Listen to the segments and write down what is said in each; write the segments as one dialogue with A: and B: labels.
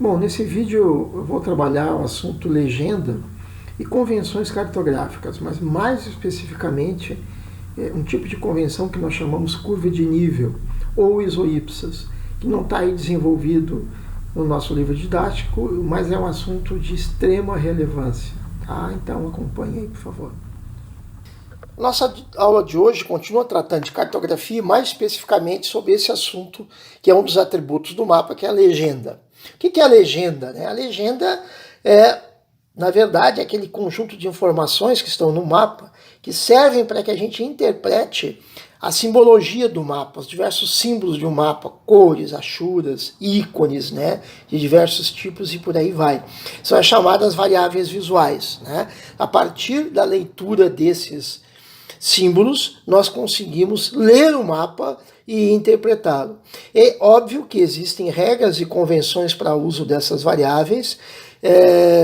A: Bom, nesse vídeo eu vou trabalhar o assunto legenda e convenções cartográficas, mas mais especificamente um tipo de convenção que nós chamamos curva de nível ou isoipsas, que não está aí desenvolvido no nosso livro didático, mas é um assunto de extrema relevância. Tá? Então acompanhe aí, por favor. Nossa aula de hoje continua tratando de cartografia, mais especificamente sobre esse assunto, que é um dos atributos do mapa, que é a legenda. O que é a legenda? A legenda é, na verdade, aquele conjunto de informações que estão no mapa, que servem para que a gente interprete a simbologia do mapa, os diversos símbolos de um mapa, cores, achuras, ícones, de diversos tipos e por aí vai. São as chamadas variáveis visuais. A partir da leitura desses símbolos, nós conseguimos ler o mapa e interpretá-lo. É óbvio que existem regras e convenções para o uso dessas variáveis,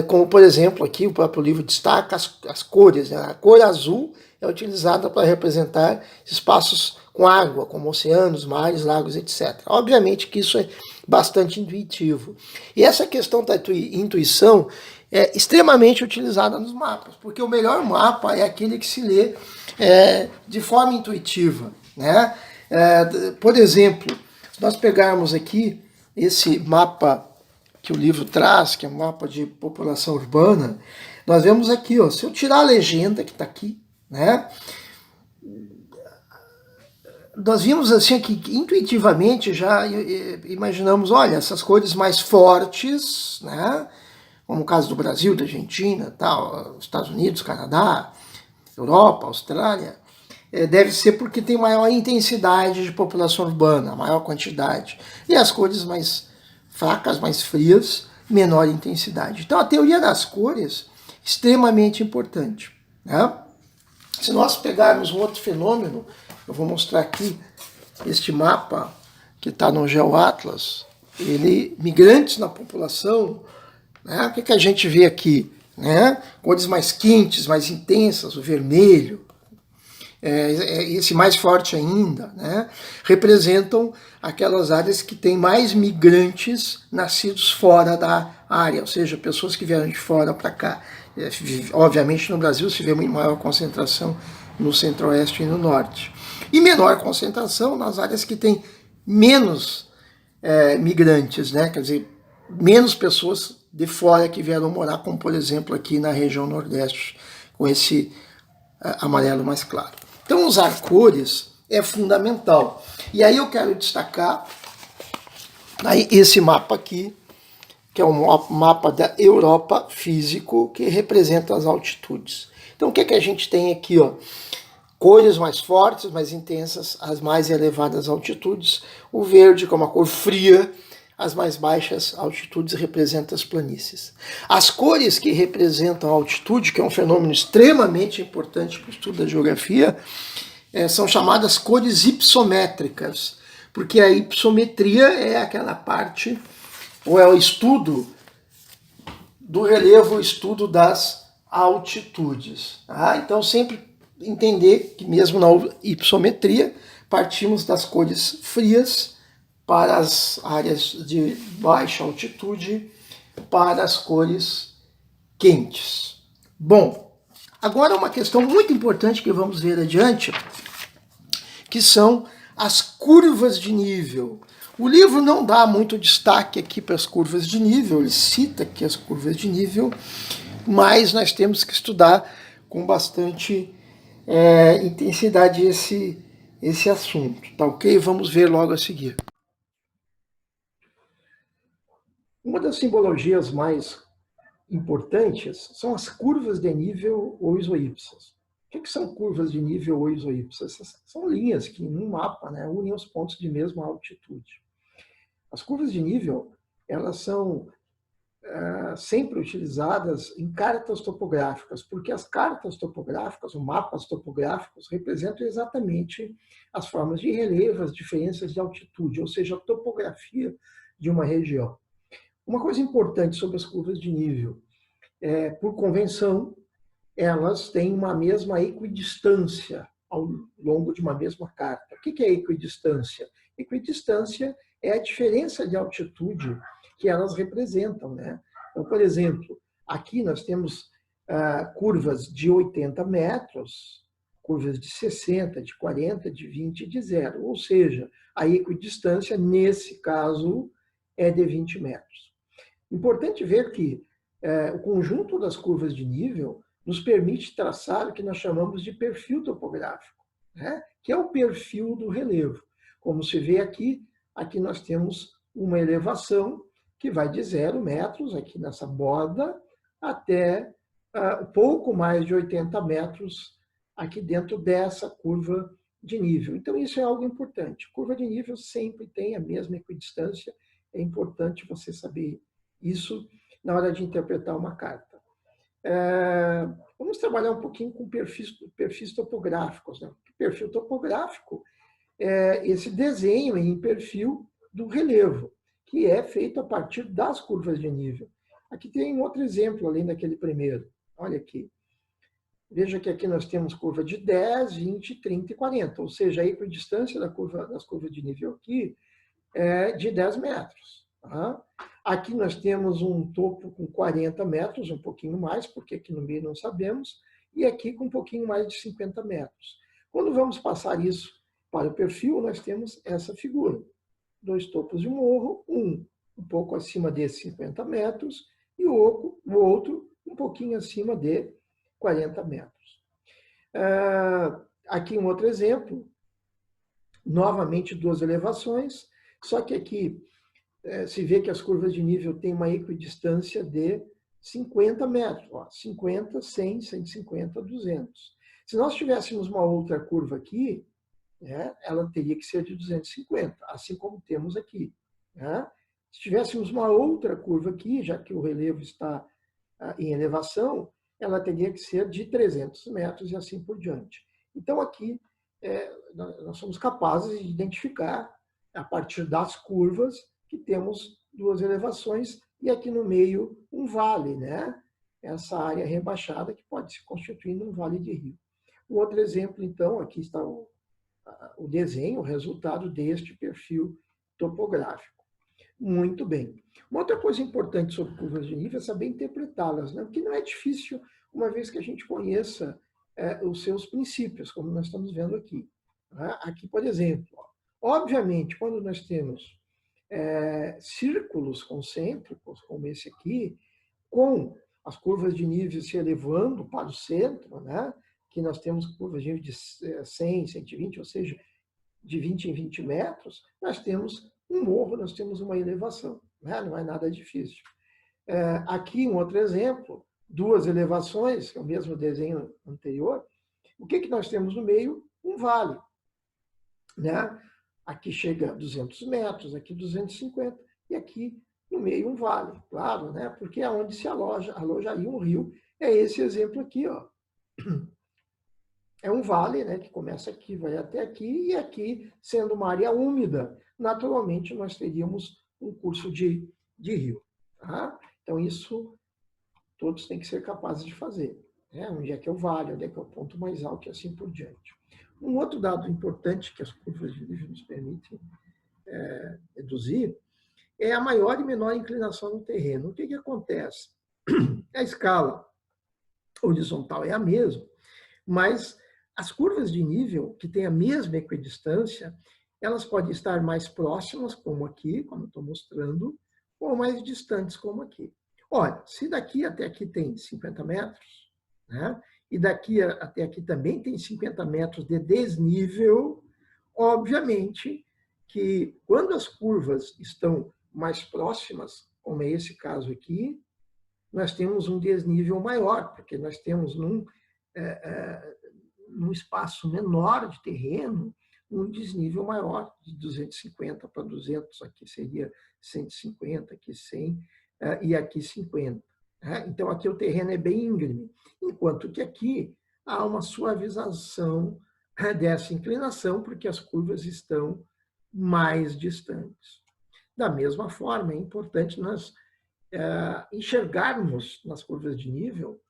A: como, por exemplo, aqui o próprio livro destaca as cores. A cor azul é utilizada para representar espaços com água, como oceanos, mares, lagos, etc. Obviamente que isso é bastante intuitivo. E essa questão da intuição é extremamente utilizada nos mapas, porque o melhor mapa é aquele que se lê de forma intuitiva. Por exemplo, se nós pegarmos aqui esse mapa que o livro traz, que é um mapa de população urbana, nós vemos aqui, se eu tirar a legenda que está aqui, nós vimos assim que intuitivamente já imaginamos, olha, essas cores mais fortes, como o caso do Brasil, da Argentina, tal, Estados Unidos, Canadá, Europa, Austrália, deve ser porque tem maior intensidade de população urbana, maior quantidade. E as cores mais fracas, mais frias, menor intensidade. Então a teoria das cores é extremamente importante. Se nós pegarmos um outro fenômeno, eu vou mostrar aqui este mapa que está no GeoAtlas, migrantes na população, o que a gente vê aqui? Cores mais quentes, mais intensas, o vermelho, esse mais forte ainda, representam aquelas áreas que têm mais migrantes nascidos fora da área, ou seja, pessoas que vieram de fora para cá. Obviamente no Brasil se vê uma maior concentração no centro-oeste e no norte. E menor concentração nas áreas que têm menos migrantes, quer dizer, menos pessoas de fora que vieram morar, como por exemplo aqui na região nordeste, com esse amarelo mais claro. Então usar cores é fundamental. E aí eu quero destacar esse mapa aqui, que é um mapa da Europa físico, que representa as altitudes. Então o que a gente tem aqui? Cores mais fortes, mais intensas, as mais elevadas altitudes. O verde, que é uma cor fria, as mais baixas altitudes representam as planícies. As cores que representam a altitude, que é um fenômeno extremamente importante para o estudo da geografia, são chamadas cores hipsométricas, porque a hipsometria é aquela parte, ou é o estudo do relevo, o estudo das altitudes. Então sempre entender que mesmo na hipsometria, partimos das cores frias para as áreas de baixa altitude, para as cores quentes. Bom, agora uma questão muito importante que vamos ver adiante, que são as curvas de nível. O livro não dá muito destaque aqui para as curvas de nível, ele cita aqui as curvas de nível, mas nós temos que estudar com bastante intensidade esse assunto, tá ok? Vamos ver logo a seguir. Uma das simbologias mais importantes são as curvas de nível ou isoipsas. O que são curvas de nível ou isoipsas? São linhas que, num mapa, unem os pontos de mesma altitude. As curvas de nível, elas são sempre utilizadas em cartas topográficas, porque as cartas topográficas, ou mapas topográficos, representam exatamente as formas de relevo, as diferenças de altitude, ou seja, a topografia de uma região. Uma coisa importante sobre as curvas de nível, por convenção, elas têm uma mesma equidistância ao longo de uma mesma carta. O que é equidistância? Equidistância é a diferença de altitude que elas representam, né? Então, por exemplo, aqui nós temos curvas de 80 metros, curvas de 60, de 40, de 20 e de 0. Ou seja, a equidistância, nesse caso, é de 20 metros. Importante ver que o conjunto das curvas de nível nos permite traçar o que nós chamamos de perfil topográfico, né? Que é o perfil do relevo. Como se vê aqui, aqui nós temos uma elevação que vai de 0 metros, aqui nessa borda, até pouco mais de 80 metros aqui dentro dessa curva de nível. Então, isso é algo importante. Curva de nível sempre tem a mesma equidistância. É importante você saber isso na hora de interpretar uma carta. Vamos trabalhar um pouquinho com perfis topográficos, né? O perfil topográfico é esse desenho em perfil do relevo, que é feito a partir das curvas de nível. Aqui tem um outro exemplo, além daquele primeiro. Olha aqui. Veja que aqui nós temos curva de 10, 20, 30 e 40, ou seja, a equidistância das curvas de nível aqui é de 10 metros. Tá? Aqui nós temos um topo com 40 metros, um pouquinho mais, porque aqui no meio não sabemos, e aqui com um pouquinho mais de 50 metros. Quando vamos passar isso para o perfil, nós temos essa figura. 2 topos de morro, um pouco acima de 50 metros, e o outro um pouquinho acima de 40 metros. Aqui um outro exemplo, novamente 2 elevações, só que aqui se vê que as curvas de nível têm uma equidistância de 50 metros, 50, 100, 150, 200. Se nós tivéssemos uma outra curva aqui, ela teria que ser de 250, assim como temos aqui. Se tivéssemos uma outra curva aqui, já que o relevo está em elevação, ela teria que ser de 300 metros e assim por diante. Então, aqui, nós somos capazes de identificar, a partir das curvas, que temos 2 elevações e aqui no meio um vale, né? Essa área rebaixada que pode se constituir num vale de rio. Um outro exemplo, então, aqui está o desenho, o resultado deste perfil topográfico. Muito bem. Uma outra coisa importante sobre curvas de nível é saber interpretá-las, né? Porque não é difícil, uma vez que a gente conheça os seus princípios, como nós estamos vendo aqui. Aqui, por exemplo, obviamente, quando nós temos círculos concêntricos, como esse aqui, com as curvas de nível se elevando para o centro, né? Que nós temos curvas de nível de 100, 120, ou seja, de 20 em 20 metros, nós temos um morro, nós temos uma elevação. Né? Não é nada difícil. Aqui um outro exemplo, 2 elevações, que é o mesmo desenho anterior. O que nós temos no meio? Um vale. Né? Aqui chega a 200 metros, aqui 250, e aqui no meio um vale, claro, né? Porque é onde se alojaria um rio. É esse exemplo aqui, ó. É um vale, né, que começa aqui, vai até aqui, e aqui, sendo uma área úmida, naturalmente nós teríamos um curso de rio. Tá? Então, isso todos têm que ser capazes de fazer. Né? Onde é que é o vale, onde é que é o ponto mais alto e assim por diante. Um outro dado importante que as curvas de nível nos permitem deduzir é a maior e menor inclinação no terreno. O que acontece? A escala horizontal é a mesma, mas as curvas de nível, que têm a mesma equidistância, elas podem estar mais próximas, como aqui, como eu estou mostrando, ou mais distantes, como aqui. Olha, se daqui até aqui tem 50 metros, né, e daqui até aqui também tem 50 metros de desnível, obviamente que quando as curvas estão mais próximas, como é esse caso aqui, nós temos um desnível maior, porque nós temos num espaço menor de terreno, um desnível maior, de 250 para 200, aqui seria 150, aqui 100 e aqui 50. Então, aqui o terreno é bem íngreme, enquanto que aqui há uma suavização dessa inclinação, porque as curvas estão mais distantes. Da mesma forma, é importante nós enxergarmos nas curvas de nível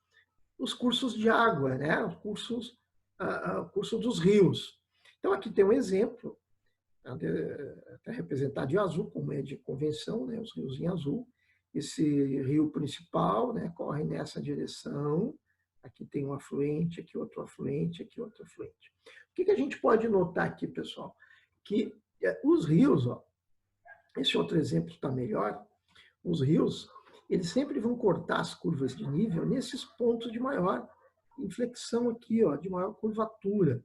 A: os cursos de água, né? O curso dos rios. Então, aqui tem um exemplo até representado em azul, como é de convenção, né, os rios em azul. Esse rio principal, né, corre nessa direção. Aqui tem um afluente, aqui outro afluente, aqui outro afluente. O que a gente pode notar aqui, pessoal? Que os rios, ó, esse outro exemplo está melhor, os rios, eles sempre vão cortar as curvas de nível nesses pontos de maior inflexão aqui, ó, de maior curvatura.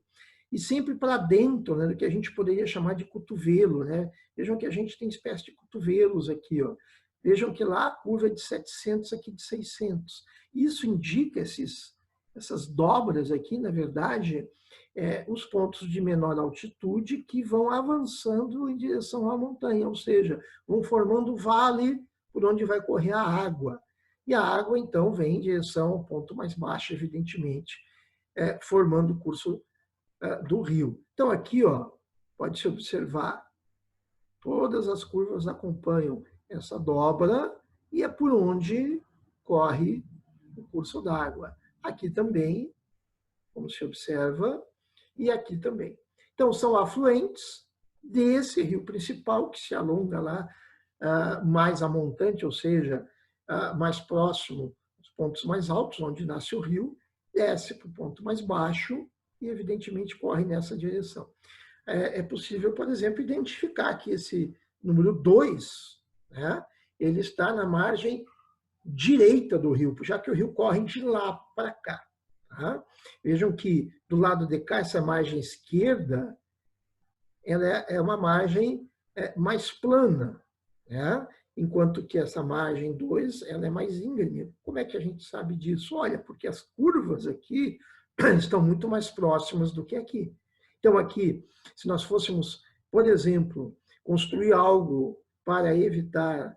A: E sempre para dentro, né, do que a gente poderia chamar de cotovelo, né? Vejam que a gente tem espécie de cotovelos aqui, ó. Vejam que lá a curva é de 700, aqui de 600. Isso indica essas dobras aqui, na verdade, os pontos de menor altitude que vão avançando em direção à montanha, ou seja, vão formando o vale por onde vai correr a água. E a água, então, vem em direção ao ponto mais baixo, evidentemente, formando o curso do rio. Então, aqui, ó, pode-se observar, todas as curvas acompanham essa dobra e é por onde corre o curso d'água. Aqui também, como se observa, e aqui também. Então, são afluentes desse rio principal, que se alonga lá mais a montante, ou seja, mais próximo dos pontos mais altos, onde nasce o rio, desce para o ponto mais baixo e, evidentemente, corre nessa direção. É possível, por exemplo, identificar que esse número 2, né, ele está na margem direita do rio, já que o rio corre de lá para cá. Tá? Vejam que do lado de cá, essa margem esquerda, ela é uma margem mais plana, né? Enquanto que essa margem 2 ela é mais íngreme. Como é que a gente sabe disso? Olha, porque as curvas aqui estão muito mais próximas do que aqui. Então, aqui, se nós fôssemos, por exemplo, construir algo para evitar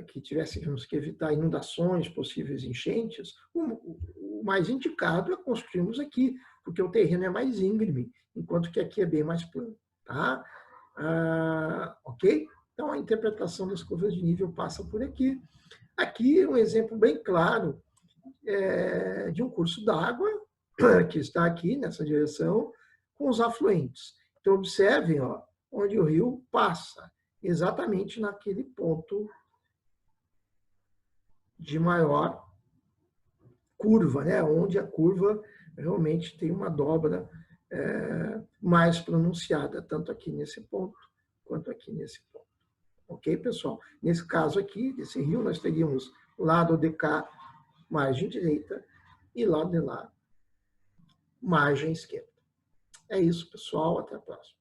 A: que tivéssemos que evitar inundações, possíveis enchentes, o mais indicado é construirmos aqui, porque o terreno é mais íngreme, enquanto que aqui é bem mais plano. Tá? Ok? Então, a interpretação das curvas de nível passa por aqui. Aqui, um exemplo bem claro de um curso d'água, que está aqui nessa direção, com os afluentes. Então, observem ó, onde o rio passa, exatamente naquele ponto de maior curva, né? Onde a curva realmente tem uma dobra mais pronunciada, tanto aqui nesse ponto, quanto aqui nesse ponto. Ok, pessoal? Nesse caso aqui, desse rio, nós teríamos lado de cá, margem direita, e lado de lá, margem esquerda. É isso, pessoal. Até a próxima.